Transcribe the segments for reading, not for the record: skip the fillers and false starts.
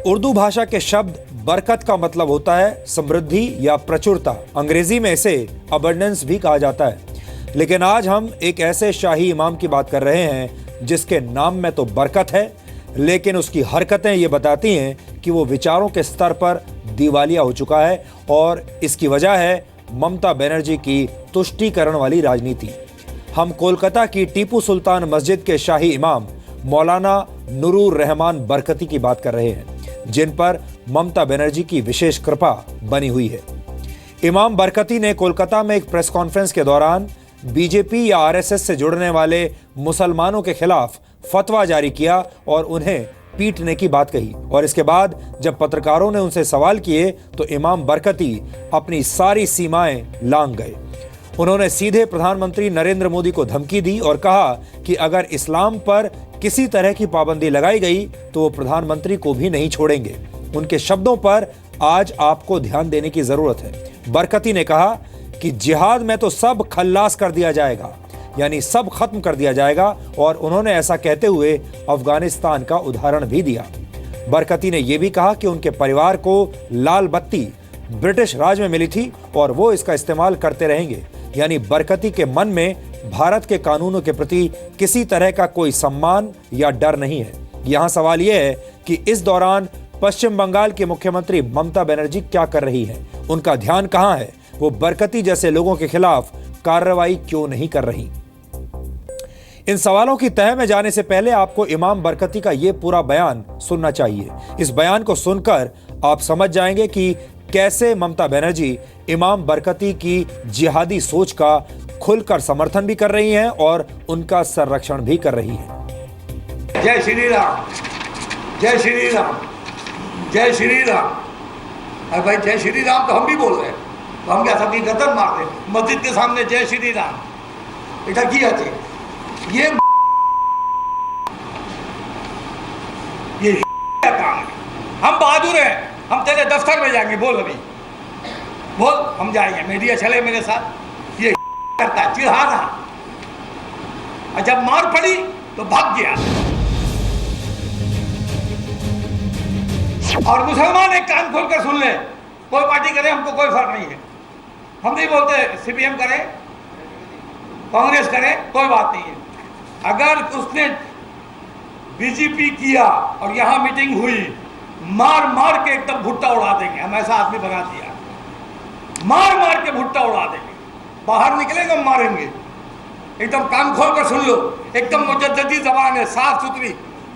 उर्दू भाषा के शब्द बरकत का मतलब होता है समृद्धि या प्रचुरता। अंग्रेजी में इसे अबंडेंस भी कहा जाता है। लेकिन आज हम एक ऐसे शाही इमाम की बात कर रहे हैं जिसके नाम में तो बरकत है, लेकिन उसकी हरकतें ये बताती हैं कि वो विचारों के स्तर पर दिवालिया हो चुका है, और इसकी वजह है ममता बनर्जी की तुष्टीकरण वाली राजनीति। हम कोलकाता की टीपू सुल्तान मस्जिद के शाही इमाम मौलाना नुरुर रहमान बरकती की बात कर रहे हैं, जिन पर ममता बनर्जी की विशेष कृपा बनी हुई है। इमाम बरकती ने कोलकाता में एक प्रेस कॉन्फ्रेंस के दौरान बीजेपी या आरएसएस से जुड़ने वाले मुसलमानों के खिलाफ फतवा जारी किया और उन्हें पीटने की बात कही। और इसके बाद जब पत्रकारों ने उनसे सवाल किए तो इमाम बरकती अपनी सारी सीमाएं लांघ गए। उन्होंने सीधे प्रधानमंत्री नरेंद्र मोदी को धमकी दी और कहा कि अगर इस्लाम पर किसी तरह की पाबंदी लगाई गई तो वो प्रधानमंत्री को भी नहीं छोड़ेंगे। उनके शब्दों पर आज आपको ध्यान देने की जरूरत है। बरकती ने कहा कि जिहाद में तो सब खल्लास कर दिया जाएगा, यानी सब खत्म कर दिया जाएगा, और उन्होंने ऐसा कहते हुए अफगानिस्तान का उदाहरण भी दिया। बरकती ने यह भी कहा कि उनके परिवार को लाल बत्ती ब्रिटिश राज में मिली थी और वो इसका इस्तेमाल करते रहेंगे। यानी बरकती के मन में भारत के कानूनों के प्रति किसी तरह का कोई सम्मान या डर नहीं है। यहां सवाल यह है कि इस दौरान पश्चिम बंगाल की मुख्यमंत्री ममता बनर्जी क्या कर रही है, उनका ध्यान कहां है, वो बरकती जैसे लोगों के खिलाफ कार्रवाई क्यों नहीं कर रही। इन सवालों की तह में जाने से पहले आपको इमाम बरकती का यह पूरा बयान सुनना चाहिए। इस बयान को सुनकर आप समझ जाएंगे कि कैसे ममता बनर्जी इमाम बरकती की जिहादी सोच का खुलकर समर्थन भी कर रही हैं और उनका संरक्षण भी कर रही हैं। जय श्री राम, जय श्री राम, जय श्री राम। अरे भाई जय श्री राम तो हम भी बोल रहे हैं, तो हम क्या सबकी गर्दन मार रहे हैं मस्जिद के सामने जय श्री राम। এটা কি আছে ये काम है। हम बहादुर हैं, हम तेरे दफ्तर में जाएंगे। बोल अभी बोल, हम जाएंगे। मीडिया चले मेरे साथ। ये करता है चिढ़ाना, और जब मार पड़ी तो भाग गया। और मुसलमान एक कान खोलकर सुन ले, कोई पार्टी करे हमको कोई फर्क नहीं है। हम नहीं बोलते सीपीएम करे कांग्रेस करे, कोई बात नहीं है। अगर उसने बीजेपी किया और यहाँ मीटिंग हुई, मार मार के एकदम भुट्टा उड़ा देंगे। हम ऐसा आदमी बना दिया, मार मार के भुट्टा उड़ा देंगे। बाहर निकलेंगे मारेंगे। एकदम कान खोल कर सुन लो, एकदम मुजद्ददी जबान है, साफ सुथरी,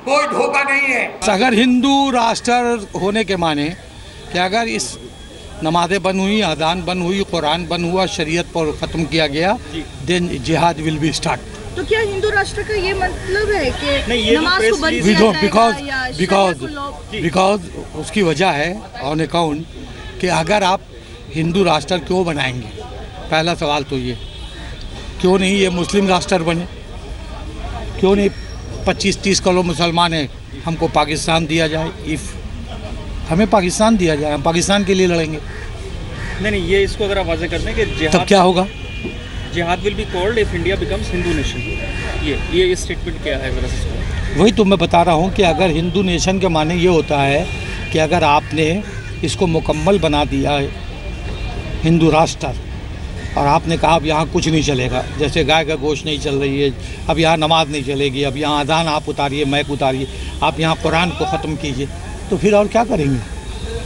कोई धोखा नहीं है। अगर हिंदू राष्ट्र होने के माने कि अगर इस नमाज़ें बंद हुई, अजान बंद हुई, कुरान बंद हुआ, शरीयत पर ख़त्म किया गया, देन जिहाद विल बी स्टार्ट। तो क्या हिंदू राष्ट्र का ये मतलब है कि नमाज को बंद किया जाएगा? बिकॉज उसकी वजह है ऑन अकाउंट कि अगर आप हिंदू राष्ट्र क्यों बनाएंगे, पहला सवाल तो ये, क्यों नहीं ये मुस्लिम राष्ट्र बने? क्यों नहीं 25-30 करोड़ मुसलमान हैं, हमको पाकिस्तान दिया जाए। इफ़ हमें पाकिस्तान दिया जाए, हम पाकिस्तान के लिए लड़ेंगे। नहीं, ये इसको अगर आप वाज़ेह कर दें कि जिहाद, तब क्या होगा? जिहाद will be called if India becomes Hindu nation. ये स्टेटमेंट क्या है जरा से? वही तो मैं बता रहा हूँ कि अगर हिंदू नेशन के माने ये होता है कि अगर आपने इसको मुकम्मल बना दिया है हिंदू राष्ट्र, और आपने कहा अब यहाँ कुछ नहीं चलेगा, जैसे गाय का गोश्त नहीं चल रही है, अब यहाँ नमाज नहीं चलेगी, अब यहाँ अजान आप उतारिए, मैक उतारिए, आप यहाँ कुरान को ख़त्म कीजिए, तो फिर और क्या करेंगे?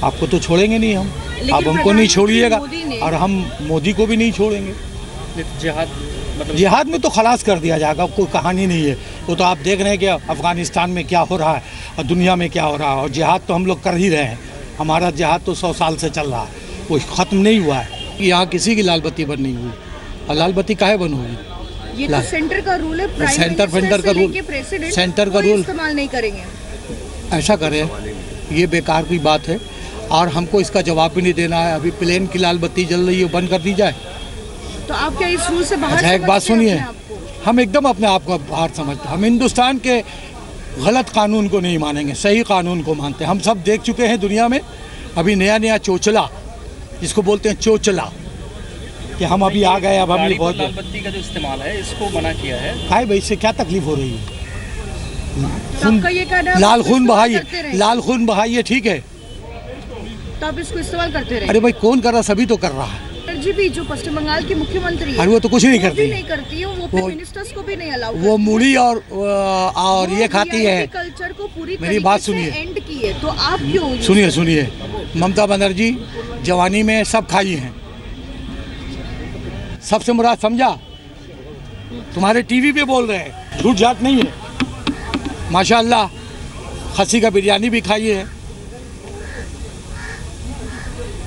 आपको तो छोड़ेंगे नहीं हम, आप हमको नहीं छोड़िएगा और हम मोदी को भी नहीं छोड़ेंगे। जिहाद मतलब जिहाद में तो खलास कर दिया जाएगा, कोई कहानी नहीं है। वो तो आप देख रहे हैं कि अफ़गानिस्तान में क्या हो रहा है और दुनिया में क्या हो रहा है, और जिहाद तो हम लोग कर ही रहे हैं। हमारा जिहाद तो 100 साल से चल रहा है, वो ख़त्म नहीं हुआ है। यहाँ किसी की लाल बत्ती बंद नहीं हुई, और लाल बत्ती काहे बंद हुई? ये तो सेंटर का रूल है, सेंटर का रूल, सेंटर का रूल इस्तेमाल नहीं करेंगे। ऐसा करें, ये बेकार की बात है, और हमको इसका जवाब भी नहीं देना है। अभी प्लेन की लाल बत्ती जल रही है, बंद कर दी जाए। तो आप क्या इस रूल से बाहर? अच्छा एक बात सुनिए, हम एकदम अपने आप को बाहर समझते हैं। हम हिंदुस्तान के गलत कानून को नहीं मानेंगे, सही कानून को मानते हैं। हम सब देख चुके हैं दुनिया में, अभी नया नया चोचला, जिसको बोलते हैं चोचला, कि हम अभी आ गए, अब हम ये बहुत लाल बत्ती का जो इस्तेमाल है इसको मना किया है। भाई इससे क्या तकलीफ हो रही है? तो आपका ये कहना है लाल खून इस्तेमाल बहाइए, करते रहे। लाल खून बहाइए, ठीक है। तो आप इसको इस्तेमाल करते रहे। अरे भाई कौन कर रहा, सभी तो कर रहा है। बनर्जी भी जो पश्चिम बंगाल की मुख्यमंत्री है, अरे वो तो कुछ नहीं वो करती भी है। नहीं करती है, वो अपने मिनिस्टर्स को भी नहीं अलाउ वो मूली और ये खाती है। कल्चर को पूरी मेरी बात तरीके से सुनिए। एंड की है, तो आप क्यों सुनिए सुनिए, ममता बनर्जी जवानी में सब खाई हैं, सबसे मुराद समझा। तुम्हारे टीवी पे बोल रहे हैं, झूठ झाट नहीं है। माशाअल्लाह खस्सी का बिरयानी भी खाई है,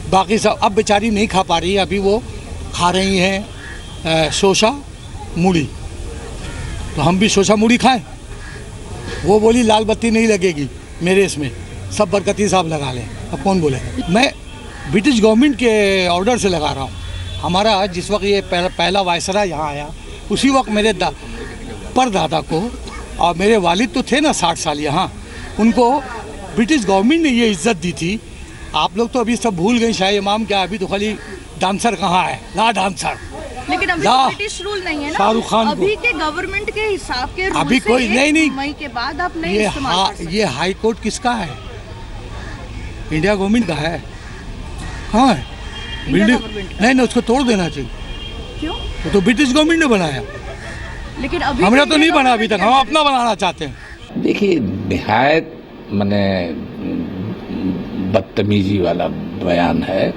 बाकी सब अब बेचारी नहीं खा पा रही है, अभी वो खा रही हैं शोशा मूढ़ी। तो हम भी शोशा मूढ़ी खाएं। वो बोली लाल बत्ती नहीं लगेगी मेरे इसमें, सब बरकती साहब लगा लें। अब कौन बोले? मैं ब्रिटिश गवर्नमेंट के ऑर्डर से लगा रहा हूँ। हमारा जिस वक्त ये पहला वायसरा यहाँ आया, उसी वक्त मेरे परदादा को, और मेरे वालिद तो थे ना 60 साल यहाँ, उनको ब्रिटिश गवर्नमेंट ने ये इज्जत दी थी। आप लोग तो अभी सब भूल गए शाही इमाम, क्या अभी तो खाली डांसर कहाँ है, ला डांसर। लेकिन अभी तो ब्रिटिश रूल नहीं है ना, शाहरुख खान अभी के गवर्नमेंट के हिसाब के रूल अभी से कोई नहीं मई के बाद आप नहीं इस्तेमाल कर सकते। ये हाई कोर्ट किसका है? इंडिया गवर्नमेंट का है। हाँ बिल्डिंग नहीं, उसको तोड़ देना चाहिए। क्यों? वो तो ब्रिटिश गवर्नमेंट ने बनाया, लेकिन अभी हमारा तो नहीं बना अभी तक, हम अपना बनाना चाहते हैं। देखिए, निहायत मने बदतमीजी वाला बयान है।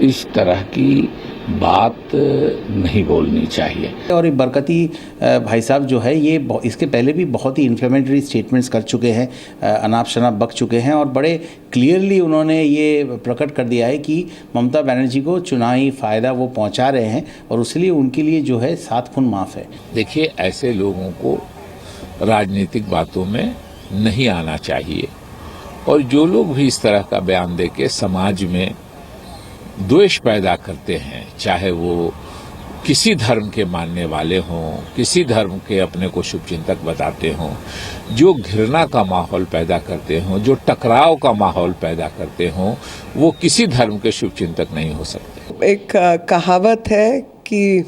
इस तरह की बात नहीं बोलनी चाहिए। और ये बरकती भाई साहब जो है, ये इसके पहले भी बहुत ही इन्फ्लेमेटरी स्टेटमेंट्स कर चुके हैं, अनाप शनाप बक चुके हैं, और बड़े क्लियरली उन्होंने ये प्रकट कर दिया है कि ममता बनर्जी को चुनावी फ़ायदा वो पहुंचा रहे हैं, और उसलिए उनके लिए जो है 7 खून माफ़ है। देखिए, ऐसे लोगों को राजनीतिक बातों में नहीं आना चाहिए, और जो लोग भी इस तरह का बयान देके समाज में द्वेष पैदा करते हैं, चाहे वो किसी धर्म के मानने वाले हों, किसी धर्म के अपने को शुभचिंतक बताते हों, जो घृणा का माहौल पैदा करते हों, जो टकराव का माहौल पैदा करते हों, वो किसी धर्म के शुभचिंतक नहीं हो सकते। एक कहावत है कि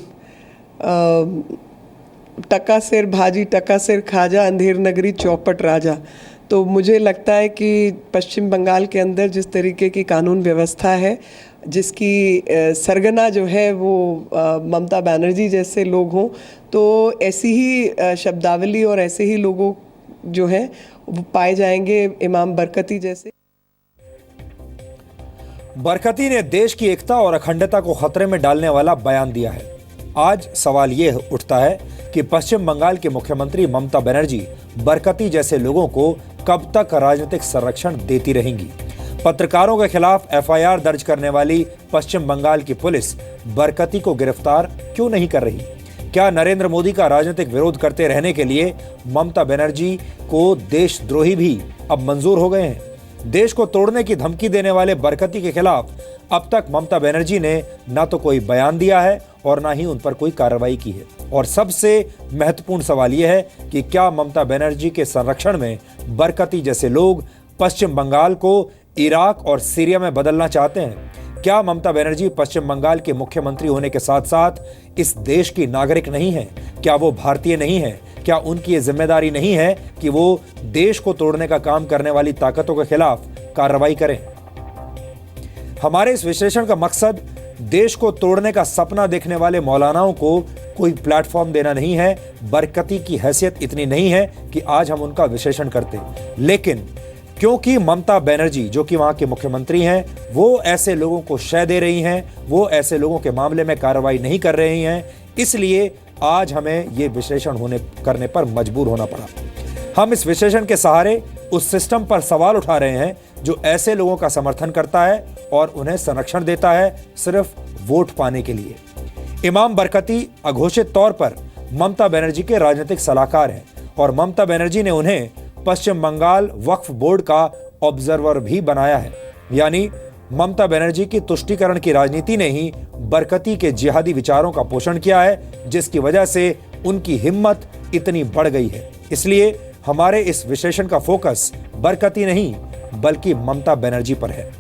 टका सिर भाजी टका सिर खाजा, अंधेर नगरी चौपट राजा। तो मुझे लगता है कि पश्चिम बंगाल के अंदर जिस तरीके की कानून व्यवस्था है, जिसकी सरगना जो है वो ममता बनर्जी जैसे लोग हों, तो ऐसी ही शब्दावली और ऐसे ही लोगों जो हैं वो पाए जाएंगे इमाम बरकती जैसे। बरकती ने देश की एकता और अखंडता को खतरे में डालने वाला बयान दिया है। आज सवाल यह उठता है कि पश्चिम बंगाल के मुख्यमंत्री ममता बनर्जी बरकती जैसे लोगों को कब तक राजनीतिक संरक्षण देती रहेंगी। पत्रकारों के खिलाफ एफआईआर दर्ज करने वाली पश्चिम बंगाल की पुलिस बरकती को गिरफ्तार क्यों नहीं कर रही? क्या नरेंद्र मोदी का राजनीतिक विरोध करते रहने के लिए ममता बनर्जी को देशद्रोही भी अब मंजूर हो गए हैं? देश को तोड़ने की धमकी देने वाले बरकती के खिलाफ अब तक ममता बनर्जी ने ना तो कोई बयान दिया है और ना ही उन पर कोई कार्रवाई की है। और सबसे महत्वपूर्ण सवाल यह है कि क्या ममता बनर्जी के संरक्षण में बरकती जैसे लोग पश्चिम बंगाल को इराक और सीरिया में बदलना चाहते हैं? क्या ममता बनर्जी पश्चिम बंगाल के मुख्यमंत्री होने के साथ साथ इस देश की नागरिक नहीं है? क्या वो भारतीय नहीं है? क्या उनकी ये जिम्मेदारी नहीं है कि वो देश को तोड़ने का काम करने वाली ताकतों के खिलाफ कार्रवाई करें? हमारे इस विश्लेषण का मकसद देश को तोड़ने का सपना देखने वाले मौलानाओं को कोई प्लेटफॉर्म देना नहीं है। बरकती की हैसियत इतनी नहीं है कि आज हम उनका विश्लेषण करते, लेकिन क्योंकि ममता बनर्जी जो कि वहां के मुख्यमंत्री हैं, वो ऐसे लोगों को शय दे रही हैं, वो ऐसे लोगों के मामले में कार्रवाई नहीं कर रही हैं, इसलिए आज हमें ये विश्लेषण करने पर मजबूर होना पड़ा। हम इस विश्लेषण के सहारे उस सिस्टम पर सवाल उठा रहे हैं जो ऐसे लोगों का समर्थन करता है और उन्हें संरक्षण देता है सिर्फ वोट पाने के लिए। इमाम बरकती अघोषित तौर पर ममता बनर्जी के राजनीतिक सलाहकार हैं और ममता बनर्जी ने उन्हें पश्चिम बंगाल वक्फ बोर्ड का ऑब्जर्वर भी बनाया है। यानी ममता बनर्जी की तुष्टीकरण की राजनीति ने ही बरकती के जिहादी विचारों का पोषण किया है, जिसकी वजह से उनकी हिम्मत इतनी बढ़ गई है। इसलिए हमारे इस विश्लेषण का फोकस बरकती नहीं बल्कि ममता बनर्जी पर है।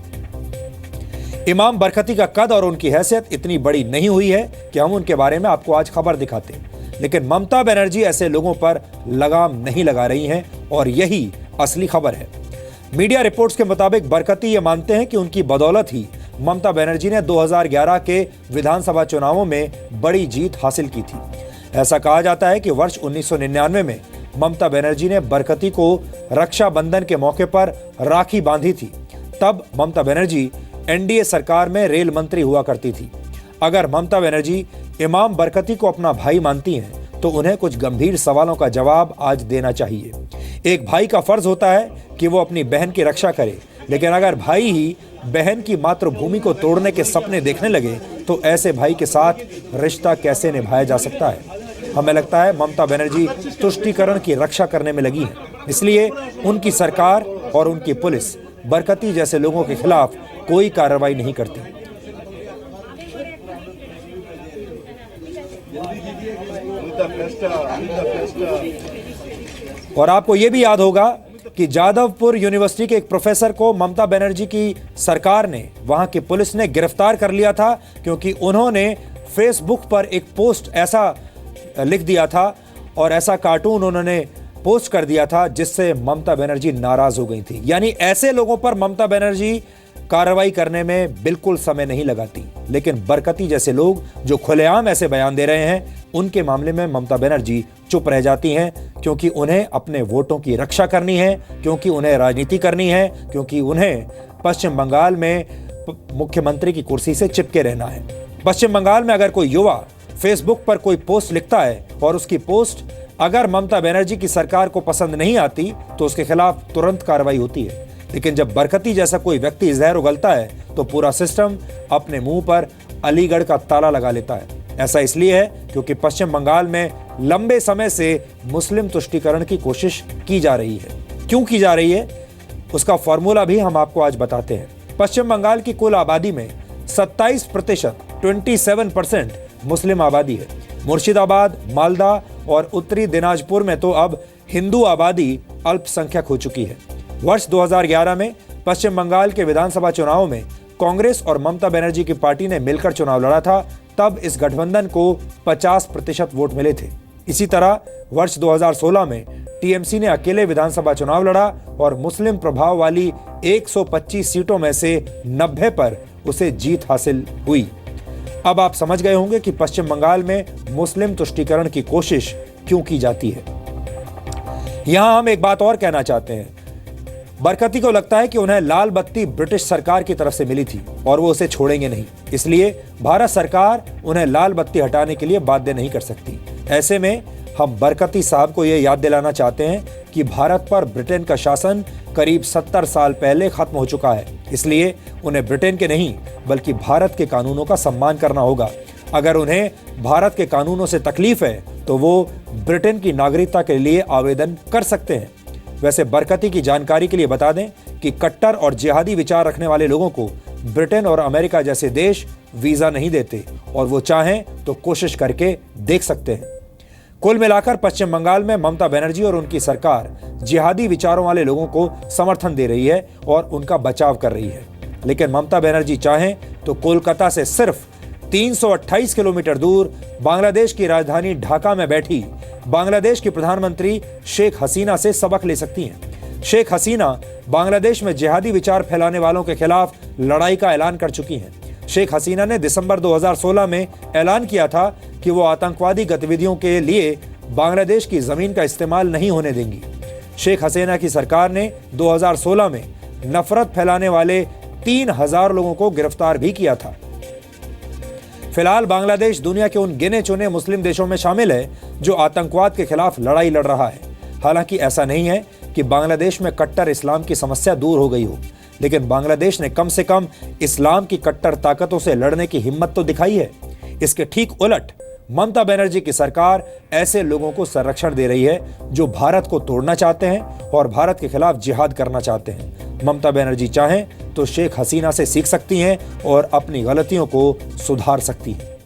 इमाम बरकती का कद और उनकी हैसियत इतनी बड़ी नहीं हुई है कि हम उनके बारे में आपको आज खबर दिखाते, लेकिन ममता बनर्जी ऐसे लोगों पर लगाम नहीं लगा रही हैं और यही असली खबर है। मीडिया रिपोर्ट्स के मुताबिक बरकती ये मानते हैं कि उनकी बदौलत ही ममता बनर्जी ने 2011 के विधानसभा चुनावों में बड़ी जीत हासिल की थी। ऐसा कहा जाता है कि वर्ष 1999 में ममता बनर्जी ने बरकती को रक्षाबंधन के मौके पर राखी बांधी थी। तब ममता बनर्जी एनडीए सरकार में रेल मंत्री हुआ करती थी। अगर ममता बनर्जी इमाम बरकती को अपना भाई मानती हैं तो उन्हें कुछ गंभीर सवालों का जवाब आज देना चाहिए। एक भाई का फर्ज होता है कि वो अपनी बहन की रक्षा करे, लेकिन अगर भाई ही बहन की मातृभूमि को तोड़ने के सपने देखने लगे तो ऐसे भाई के साथ रिश्ता कैसे निभाया जा सकता है। हमें लगता है ममता बनर्जी तुष्टीकरण की रक्षा करने में लगी हैं, इसलिए उनकी सरकार और उनकी पुलिस बरकती जैसे लोगों के खिलाफ कोई कार्रवाई नहीं करती। और आपको यह भी याद होगा कि जादवपुर यूनिवर्सिटी के एक प्रोफेसर को ममता बनर्जी की सरकार ने, वहां की पुलिस ने गिरफ्तार कर लिया था क्योंकि उन्होंने फेसबुक पर एक पोस्ट ऐसा लिख दिया था और ऐसा कार्टून उन्होंने पोस्ट कर दिया था जिससे ममता बनर्जी नाराज हो गई थी। यानी ऐसे लोगों पर ममता बनर्जी कार्रवाई करने में बिल्कुल समय नहीं लगाती, लेकिन बरकती जैसे लोग जो खुलेआम ऐसे बयान दे रहे हैं उनके मामले में ममता बनर्जी चुप रह जाती हैं, क्योंकि उन्हें अपने वोटों की रक्षा करनी है, क्योंकि उन्हें राजनीति करनी है, क्योंकि उन्हें पश्चिम बंगाल में मुख्यमंत्री की कुर्सी से चिपके रहना है। पश्चिम बंगाल में अगर कोई युवा फेसबुक पर कोई पोस्ट लिखता है और उसकी पोस्ट अगर ममता बनर्जी की सरकार को पसंद नहीं आती तो उसके खिलाफ तुरंत कार्रवाई होती है, लेकिन जब बरकती जैसा कोई व्यक्ति जहर उगलता है तो पूरा सिस्टम अपने मुंह पर अलीगढ़ का ताला लगा लेता है। ऐसा इसलिए है क्योंकि पश्चिम बंगाल में लंबे समय से मुस्लिम तुष्टीकरण की कोशिश की जा रही है। क्यों की जा रही है उसका फॉर्मूला भी हम आपको आज बताते हैं। पश्चिम बंगाल की कुल आबादी में 27% मुस्लिम आबादी है। मुर्शिदाबाद, मालदा और उत्तरी दिनाजपुर में तो अब हिंदू आबादी अल्पसंख्यक हो चुकी है। वर्ष 2011 में पश्चिम बंगाल के विधानसभा चुनाव में कांग्रेस और ममता बनर्जी की पार्टी ने मिलकर चुनाव लड़ा था। तब इस गठबंधन को 50% वोट मिले थे। इसी तरह वर्ष 2016 में टीएमसी ने अकेले विधानसभा चुनाव लड़ा और मुस्लिम प्रभाव वाली 125 सीटों में से 90 पर उसे जीत हासिल हुई। अब आप समझ गए होंगे कि पश्चिम बंगाल में मुस्लिम तुष्टीकरण की कोशिश क्यों की जाती है। यहां हम एक बात और कहना चाहते हैं। बरकती को लगता है कि उन्हें लाल बत्ती ब्रिटिश सरकार की तरफ से मिली थी और वो उसे छोड़ेंगे नहीं, इसलिए भारत सरकार उन्हें लाल बत्ती हटाने के लिए बाध्य नहीं कर सकती। ऐसे में हम बरकती साहब को यह याद दिलाना चाहते हैं कि भारत पर ब्रिटेन का शासन करीब 70 साल पहले खत्म हो चुका है, इसलिए उन्हें ब्रिटेन के नहीं बल्कि भारत के कानूनों का सम्मान करना होगा। अगर उन्हें भारत के कानूनों से तकलीफ है तो वो ब्रिटेन की नागरिकता के लिए आवेदन कर सकते हैं। वैसे बरकती की जानकारी के लिए बता दें कि कट्टर और जिहादी विचार रखने वाले लोगों को ब्रिटेन और अमेरिका जैसे देश वीजा नहीं देते और वो चाहें तो कोशिश करके देख सकते हैं। कुल मिलाकर पश्चिम बंगाल में ममता बनर्जी और उनकी सरकार जिहादी विचारों वाले लोगों को समर्थन दे रही है और उनका बचाव कर रही है, लेकिन ममता बनर्जी चाहें तो कोलकाता से सिर्फ 328 किलोमीटर दूर बांग्लादेश की राजधानी ढाका में बैठी बांग्लादेश की प्रधानमंत्री शेख हसीना से सबक ले सकती हैं। शेख हसीना बांग्लादेश में जिहादी विचार फैलाने वालों के खिलाफ लड़ाई का ऐलान कर चुकी हैं। शेख हसीना ने दिसंबर 2016 में ऐलान किया था कि वो आतंकवादी गतिविधियों के लिए बांग्लादेश की जमीन का इस्तेमाल नहीं होने देंगी। शेख हसीना की सरकार ने 2016 में नफरत फैलाने वाले 3000 लोगों को गिरफ्तार भी किया था। फिलहाल बांग्लादेश दुनिया के उन गिने चुने मुस्लिम देशों में शामिल है जो आतंकवाद के खिलाफ लड़ाई लड़ रहा है। हालांकि ऐसा नहीं है कि बांग्लादेश में कट्टर इस्लाम की समस्या दूर हो गई हो, लेकिन बांग्लादेश ने कम से कम इस्लाम की कट्टर ताकतों से लड़ने की हिम्मत तो दिखाई है। इसके ठीक उलट ममता बनर्जी की सरकार ऐसे लोगों को संरक्षण दे रही है जो भारत को तोड़ना चाहते हैं और भारत के खिलाफ जिहाद करना चाहते हैं। ममता बनर्जी चाहें तो शेख हसीना से सीख सकती हैं और अपनी गलतियों को सुधार सकती हैं।